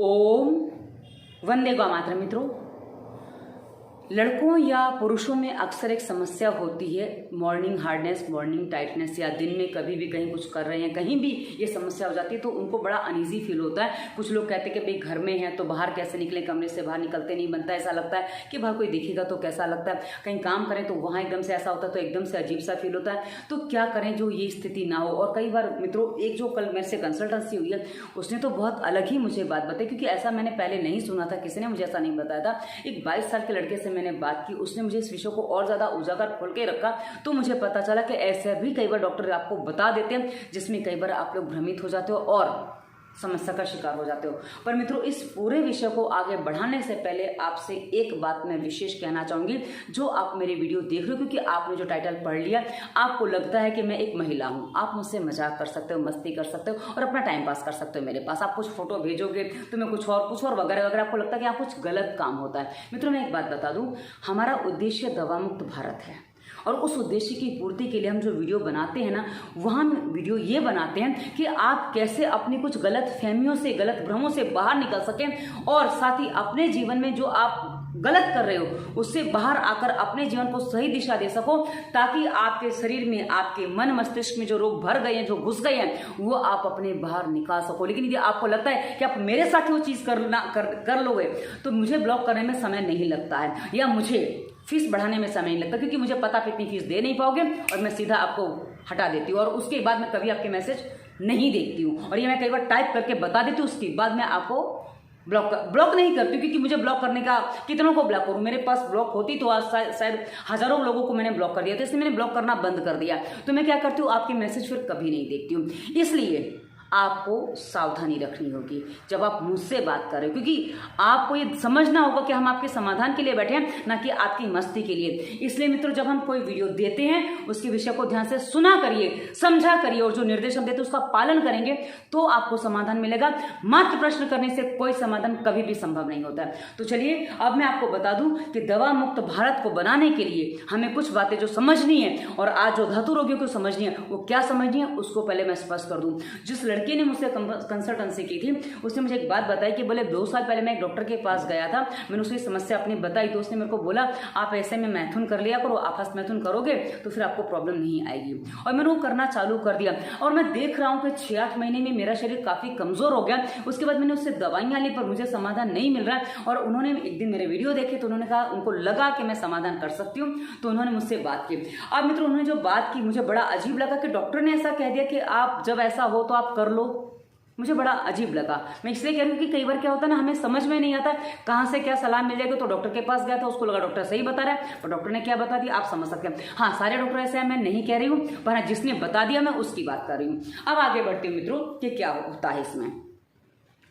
ओम वंदे गौ मातरम। मित्रों, लड़कों या पुरुषों में अक्सर एक समस्या होती है मॉर्निंग हार्डनेस, मॉर्निंग टाइटनेस, या दिन में कभी भी कहीं कुछ कर रहे हैं कहीं भी ये समस्या हो जाती है तो उनको बड़ा अनईजी फील होता है। कुछ लोग कहते हैं कि भाई घर में हैं तो बाहर कैसे निकलें, कमरे से बाहर निकलते नहीं बनता, ऐसा लगता है कि बाहर कोई दिखेगा तो कैसा लगता है, कहीं काम करें तो वहाँ एकदम से ऐसा होता है तो एकदम से अजीब सा फील होता है। तो क्या करें जो ये स्थिति ना हो। और कई बार मित्रों, एक जो कल मेरे से कंसल्टेंसी हुई है उसने तो बहुत अलग ही मुझे बात बताई, क्योंकि ऐसा मैंने पहले नहीं सुना था, किसी ने मुझे ऐसा नहीं बताया था। एक 22 साल के लड़के से मैंने बात की, उसने मुझे इस विषय को और ज्यादा उजागर खोल के रखा, तो मुझे पता चला कि ऐसे भी कई बार डॉक्टर आपको बता देते हैं जिसमें कई बार आप लोग भ्रमित हो जाते हो और समस्या का शिकार हो जाते हो। पर मित्रों, इस पूरे विषय को आगे बढ़ाने से पहले आपसे एक बात मैं विशेष कहना चाहूंगी। जो आप मेरी वीडियो देख रहे हो, क्योंकि आपने जो टाइटल पढ़ लिया, आपको लगता है कि मैं एक महिला हूं, आप मुझसे मजाक कर सकते हो, मस्ती कर सकते हो और अपना टाइम पास कर सकते हो। मेरे पास आप कुछ फोटो भेजोगे तो मैं कुछ और वगैरह वगैरह, आपको लगता है कि यहाँ कुछ गलत काम होता है। मित्रों, मैं एक बात बता दूं, हमारा उद्देश्य दवा मुक्त भारत है और उस उद्देश्य की पूर्ति के लिए हम जो वीडियो बनाते हैं ना, वहाँ वीडियो ये बनाते हैं कि आप कैसे अपनी कुछ गलत फहमियों से, गलत भ्रमों से बाहर निकल सकें और साथ ही अपने जीवन में जो आप गलत कर रहे हो उससे बाहर आकर अपने जीवन को सही दिशा दे सको, ताकि आपके शरीर में, आपके मन मस्तिष्क में जो रोग भर गए हैं, जो घुस गए हैं, वो आप अपने बाहर निकाल सको। लेकिन यदि आपको लगता है कि आप मेरे साथ वो चीज़ कर लोगे तो मुझे ब्लॉक करने में समय नहीं लगता है या मुझे फीस बढ़ाने में समय नहीं लगता, क्योंकि मुझे पता आप इतनी फीस दे नहीं पाओगे और मैं सीधा आपको हटा देती हूँ और उसके बाद मैं कभी आपके मैसेज नहीं देखती हूँ। और ये मैं कई बार टाइप करके बता देती हूँ, उसके बाद मैं आपको ब्लॉक नहीं करती, क्योंकि मुझे ब्लॉक करने का, कितनों को ब्लॉक करूँ, मेरे पास ब्लॉक होती तो आज शायद हजारों लोगों को मैंने ब्लॉक कर दिया था, इसलिए मैंने ब्लॉक करना बंद कर दिया। तो मैं क्या करती हूँ, आपके मैसेज फिर कभी नहीं देखती हूँ। इसलिए आपको सावधानी रखनी होगी जब आप मुझसे बात कर रहे हो, क्योंकि आपको ये समझना होगा कि हम आपके समाधान के लिए बैठे हैं, ना कि आपकी मस्ती के लिए। इसलिए मित्रों, जब हम कोई वीडियो देते हैं उसके विषय को ध्यान से सुना करिए, समझा करिए और जो निर्देश हम देते हैं उसका पालन करेंगे तो आपको समाधान मिलेगा। मात्र प्रश्न करने से कोई समाधान कभी भी संभव नहीं होता है। तो चलिए अब मैं आपको बता दूं कि दवा मुक्त भारत को बनाने के लिए हमें कुछ बातें जो समझनी है, और आज जो धातु रोगियों को समझनी है वो क्या समझनी है उसको पहले मैं स्पष्ट कर दूं। जिस लड़के ने मुझसे कंसल्टेंसी की थी उसने मुझे एक बात बताई कि बोले 2 साल पहले मैं एक डॉक्टर के पास गया था, मैंने उसकी समस्या अपनी बताई तो उसने मेरे को बोला आप ऐसे में मैथुन कर लिया करो, आप हस्त मैथुन करोगे तो फिर आपको प्रॉब्लम नहीं आएगी। और मैंने वो करना चालू कर दिया और मैं देख रहा हूँ कि 6-8 महीने में मेरा शरीर काफी कमजोर हो गया। उसके बाद मैंने उससे दवाइयां ली पर मुझे समाधान नहीं मिल रहा है। और उन्होंने एक दिन मेरे वीडियो देखे तो उन्होंने कहा, उनको लगा कि मैं समाधान कर सकती हूँ, तो उन्होंने मुझसे बात की। अब मित्रों, उन्होंने जो बात की मुझे बड़ा अजीब लगा कि डॉक्टर ने ऐसा कह दिया कि आप जब ऐसा हो तो आप कर लो। मुझे बड़ा अजीब लगा। मैं इसलिए कह रही हूँ कि कई बार क्या होता है ना, हमें समझ में नहीं आता कहाँ से क्या सलाह मिल जाएगी। तो डॉक्टर के पास गया था, उसको लगा डॉक्टर सही बता रहा है, पर डॉक्टर ने क्या बता दिया आप समझ सकते हैं। हाँ, सारे डॉक्टर ऐसे हैं मैं नहीं कह रही हूँ, पर हाँ, जिसने बता दिया मैं उसकी बात कर रही हूँ। अब आगे बढ़ते हैं मित्रों कि क्या होता है इसमें,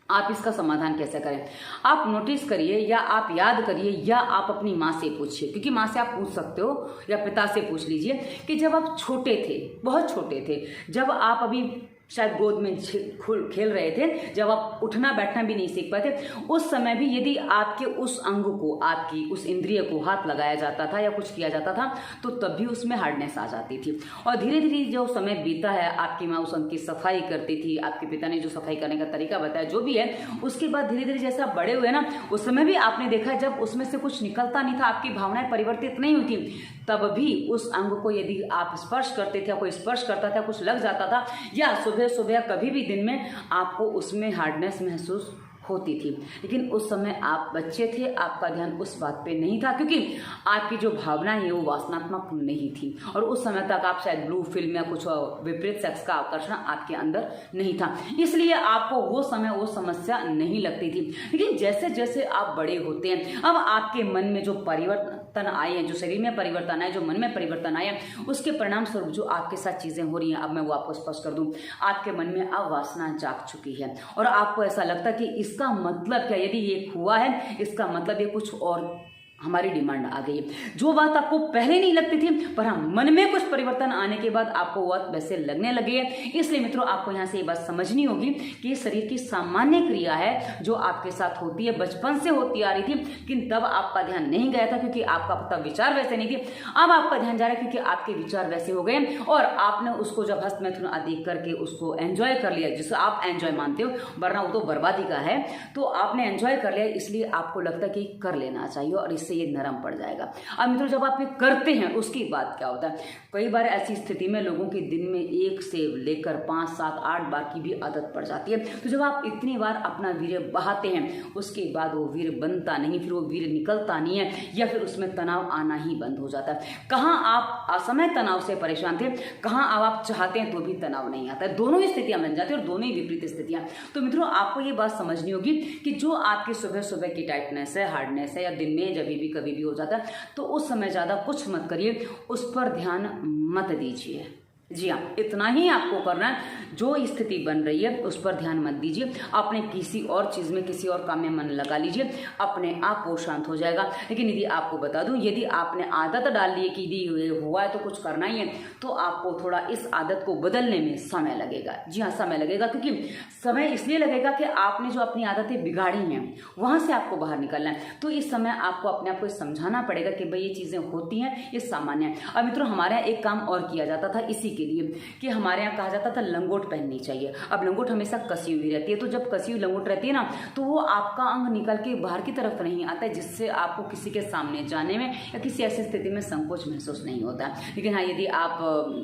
आप इसका समाधान कैसे करें। आप नोटिस करिए या आप याद करिए या आप अपनी माँ से पूछिए, क्योंकि माँ से आप पूछ सकते हो या पिता से पूछ लीजिए कि जब आप छोटे थे, बहुत छोटे थे, जब आप अभी शायद गोद में खेल रहे थे, जब आप उठना बैठना भी नहीं सीख पाए थे, उस समय भी यदि आपके उस अंग को, आपकी उस इंद्रिय को हाथ लगाया जाता था या कुछ किया जाता था तो तब भी उसमें हार्डनेस आ जाती थी। और धीरे धीरे जो समय बीता है, आपकी माँ उस अंग की सफाई करती थी, आपके पिता ने जो सफाई करने का तरीका बताया जो भी है, उसके बाद धीरे धीरे जैसे आप बड़े हुए ना, उस समय भी आपने देखा जब उसमें से कुछ निकलता नहीं था, आपकी भावनाएं परिवर्तित नहीं हुई थी, तब भी उस अंग को यदि आप स्पर्श करते थे, कोई स्पर्श करता था, कुछ लग जाता था, या सुबह कभी भी दिन में आपको उसमें हार्डनेस महसूस होती थी। लेकिन उस समय आप बच्चे थे, आपका ध्यान उस बात पे नहीं था, क्योंकि आपकी जो भावना है वो वासनात्मक नहीं थी और उस समय तक आप शायद ब्लू फिल्म या कुछ विपरीत सेक्स का आकर्षण आपके अंदर नहीं था, इसलिए आपको वो समय वो समस्या नहीं लगती थी। लेकिन जैसे जैसे आप बड़े होते हैं, अब आपके मन में जो परिवर्तन आए हैं, जो शरीर में परिवर्तन आए, जो मन में परिवर्तन आए, उसके परिणाम स्वरूप जो आपके साथ चीजें हो रही हैं, अब मैं वो आपको स्पष्ट कर दूं, आपके मन में अब वासना जाग चुकी है और आपको ऐसा लगता है कि इसका मतलब क्या, यदि ये हुआ है इसका मतलब ये कुछ और हमारी डिमांड आ गई है। जो बात आपको पहले नहीं लगती थी, पर हाँ मन में कुछ परिवर्तन आने के बाद आपको वो वैसे लगने लगी है। इसलिए मित्रों आपको यहाँ से ये बात समझनी होगी कि ये शरीर की सामान्य क्रिया है जो आपके साथ होती है, बचपन से होती आ रही थी, लेकिन तब आपका ध्यान नहीं गया था क्योंकि आपका तब विचार वैसे नहीं थे। अब आपका ध्यान जा रहा है क्योंकि आपके विचार वैसे हो गए और आपने उसको जब हस्त मैथुन आदि करके उसको एंजॉय कर लिया, जिसे आप एंजॉय मानते हो, वरना वो तो बर्बादी का है, तो आपने एंजॉय कर लिया, इसलिए आपको लगता है कि कर लेना चाहिए और इससे ये नरम पड़ जाएगा। अब मित्रों जब आप ये करते हैं उसकी बात क्या होता है, कई बार ऐसी स्थिति में लोगों की दिन में 1 से लेकर 5, 7, 8 बार की भी आदत पड़ जाती है। तो जब आप इतनी बार अपना वीर्य बहाते हैं उसके बाद वो वीर्य बनता नहीं, फिर वो वीर्य निकलता नहीं है या फिर उसमें तनाव आना ही बंद हो जाता है। कहाँ आप असमय तनाव से परेशान थे, कहाँ अब आप चाहते हैं तो भी तनाव नहीं आता है। दोनों ही स्थितियां बन जाती है और दोनों ही विपरीत स्थितियां। तो मित्रों आपको ये बात समझनी होगी कि जो आपकी सुबह सुबह की टाइटनेस है, हार्डनेस है, या दिन में जब भी कभी भी हो जाता है, तो उस समय ज़्यादा कुछ मत करिए, उस पर ध्यान मत दीजिए। जी हाँ, इतना ही आपको करना है। जो स्थिति बन रही है उस पर ध्यान मत दीजिए, अपने किसी और चीज़ में, किसी और काम में मन लगा लीजिए, अपने आप वो शांत हो जाएगा। लेकिन यदि आपको बता दूं, यदि आपने आदत डाल ली है कि यदि हुआ है तो कुछ करना ही है, तो आपको थोड़ा इस आदत को बदलने में समय लगेगा। जी हाँ, समय लगेगा, क्योंकि समय इसलिए लगेगा कि आपने जो अपनी आदतें बिगाड़ी हैं वहाँ से आपको बाहर निकलना है। तो इस समय आपको अपने आप को समझाना पड़ेगा कि भाई ये चीज़ें होती हैं, ये सामान्य है। अब मित्रों हमारे यहाँ एक काम और किया जाता था इसी के लिए कि हमारे यहाँ कहा जाता था लंगोट पहननी चाहिए। अब लंगोट हमेशा कसी हुई रहती है, तो जब कसी हुई लंगोट रहती है ना, तो वो आपका अंग निकल के बाहर की तरफ नहीं आता है, जिससे आपको किसी के सामने जाने में या किसी ऐसी स्थिति में संकोच महसूस नहीं होता है। लेकिन हाँ, यदि आप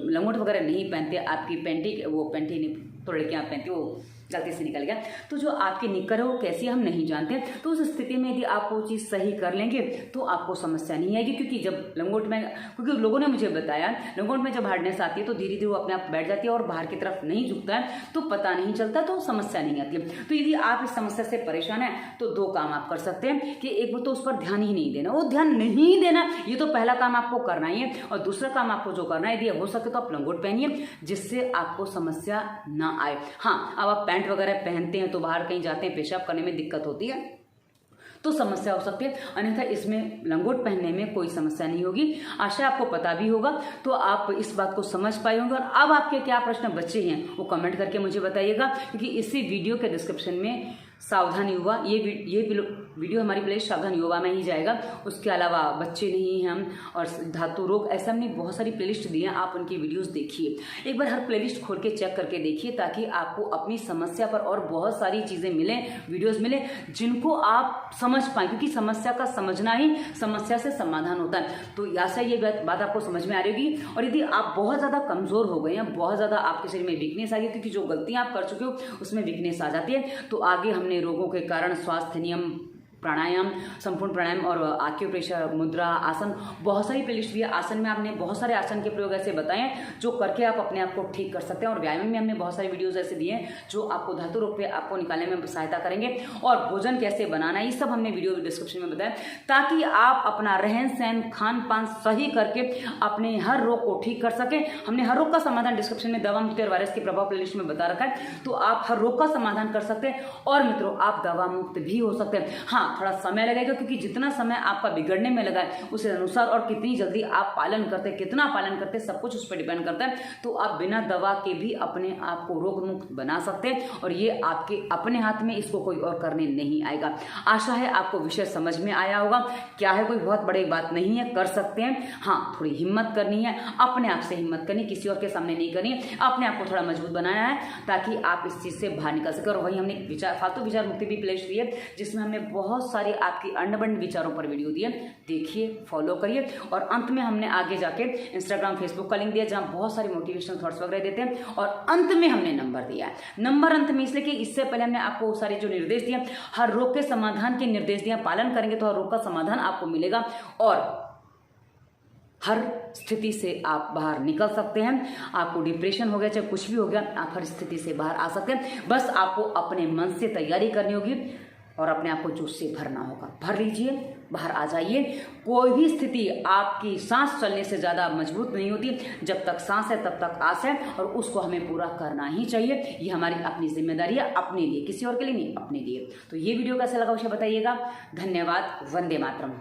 लंगोट वगैरह नहीं पहनते, आपकी पैंटी नहीं, तो लड़कियाँ पहनती, वो गलती से निकल गया, तो जो आपकी निकर है वो कैसी हम नहीं जानते। तो उस स्थिति में यदि आप वो चीज़ सही कर लेंगे तो आपको समस्या नहीं आएगी। क्योंकि जब लंगोट में, क्योंकि लोगों ने मुझे बताया लंगोट में जब हार्डनेस आती है तो धीरे धीरे वो अपने आप बैठ जाती है और बाहर की तरफ नहीं झुकता है, तो पता नहीं चलता, तो समस्या नहीं आती है। तो यदि आप इस समस्या से परेशान हैं तो 2 काम आप कर सकते हैं कि एक वो तो उस पर ध्यान ही नहीं देना, वो ध्यान नहीं देना, ये तो पहला काम आपको करना ही है। और दूसरा काम आपको जो करना है, यदि हो सके तो आप लंगोट पहनिए, जिससे आपको समस्या ना आए। हाँ, अब आप पैंट वगैरह पहनते हैं तो बाहर कहीं जाते हैं, पेशाब करने में दिक्कत होती है तो समस्या हो सकती है, अन्यथा इसमें लंगोट पहनने में कोई समस्या नहीं होगी। आशा आपको पता भी होगा, तो आप इस बात को समझ पाए होंगे। और अब आपके क्या प्रश्न बचे हैं वो कमेंट करके मुझे बताइएगा, क्योंकि इसी वीडियो के डिस्क्रिप्शन में सावधान युवा, ये वीडियो हमारी प्लेलिस्ट सावधान युवा में ही जाएगा। उसके अलावा बच्चे नहीं हैं हम, और धातु रोग, ऐसा हमने बहुत सारी प्लेलिस्ट दी हैं, आप उनकी वीडियोस देखिए। एक बार हर प्लेलिस्ट खोल के चेक करके देखिए, ताकि आपको अपनी समस्या पर और बहुत सारी चीज़ें मिलें, वीडियोस मिले जिनको आप समझ पाएँ, क्योंकि समस्या का समझना ही समस्या से समाधान होता है। तो ऐसा ये बात आपको समझ में आ रही होगी। और यदि आप बहुत ज़्यादा कमज़ोर हो गए हैं, बहुत ज़्यादा आपके शरीर में वीकनेस आ गई, क्योंकि जो गलतियाँ आप कर चुके हो उसमें वीकनेस आ जाती है, तो आगे हमने रोगों के कारण स्वास्थ्य नियम, प्राणायाम, संपूर्ण प्राणायाम और आक्यूप्रेशर, मुद्रा, आसन, बहुत सारी प्लेलिस्ट भी है। आसन में आपने बहुत सारे आसन के प्रयोग ऐसे बताए हैं जो करके आप अपने आप को ठीक कर सकते हैं। और व्यायाम में हमने बहुत सारी वीडियोस ऐसे दिए हैं जो आपको धातु रोग पे आपको निकालने में सहायता करेंगे। और भोजन कैसे बनाना है, ये सब हमने वीडियो डिस्क्रिप्शन में बताया, ताकि आप अपना रहन सहन, खान पान सही करके अपने हर रोग को ठीक कर सकें। हमने हर रोग का समाधान डिस्क्रिप्शन में दवा मुक्त और वायरस के प्रभाव प्लेलिस्ट में बता रखा है, तो आप हर रोग का समाधान कर सकते हैं। और मित्रों आप दवा मुक्त भी हो सकते हैं। हाँ, थोड़ा समय लगेगा, क्योंकि जितना समय आपका बिगड़ने में लगा है उस अनुसार और कितनी जल्दी आप पालन करते हैं, कितना पालन करते हैं, सब कुछ उस पर डिपेंड करता है। तो आप बिना दवा के भी अपने आप को रोग मुक्त बना सकते हैं, और ये आपके अपने हाथ में, इसको कोई और करने नहीं आएगा। आशा है आपको विषय समझ में आया होगा। क्या है, कोई बहुत बड़ी बात नहीं है, कर सकते हैं। हाँ, थोड़ी हिम्मत करनी है, अपने आप से हिम्मत करनी, किसी और के सामने नहीं करनी है, अपने आप को थोड़ा मजबूत बनाना है, ताकि आप इस चीज़ से बाहर निकल सके। और वही हमने फालतू विचार मुक्ति भी प्लेलिस्ट दी है, जिसमें हमने बहुत सारी आपकी अंडबंड विचारों पर वीडियो दिए, देखिए, फॉलो करिए। और अंत में हमने आगे जाके इंस्टाग्राम, फेसबुक का लिंक दिया, जहां बहुत सारी मोटिवेशनल थॉट्स वगैरह देते हैं। और अंत में हमने नंबर दिया है। नंबर अंत में इसलिए कि इससे पहले हमने आपको सारे जो निर्देश दिए, हर रोग के समाधान के निर्देश दिए, पालन करेंगे तो हर रोग का समाधान आपको मिलेगा और हर स्थिति से आप बाहर निकल सकते हैं। आपको डिप्रेशन हो गया, चाहे कुछ भी हो गया, आप हर स्थिति से बाहर आ सकते हैं। बस आपको अपने मन से तैयारी करनी होगी और अपने आप को जोश से भरना होगा। भर लीजिए, बाहर आ जाइए। कोई भी स्थिति आपकी सांस चलने से ज़्यादा मजबूत नहीं होती। जब तक सांस है तब तक आस है, और उसको हमें पूरा करना ही चाहिए। ये हमारी अपनी जिम्मेदारी है, अपने लिए, किसी और के लिए नहीं, अपने लिए। तो ये वीडियो कैसा लगा उसे बताइएगा। धन्यवाद। वंदे मातरम।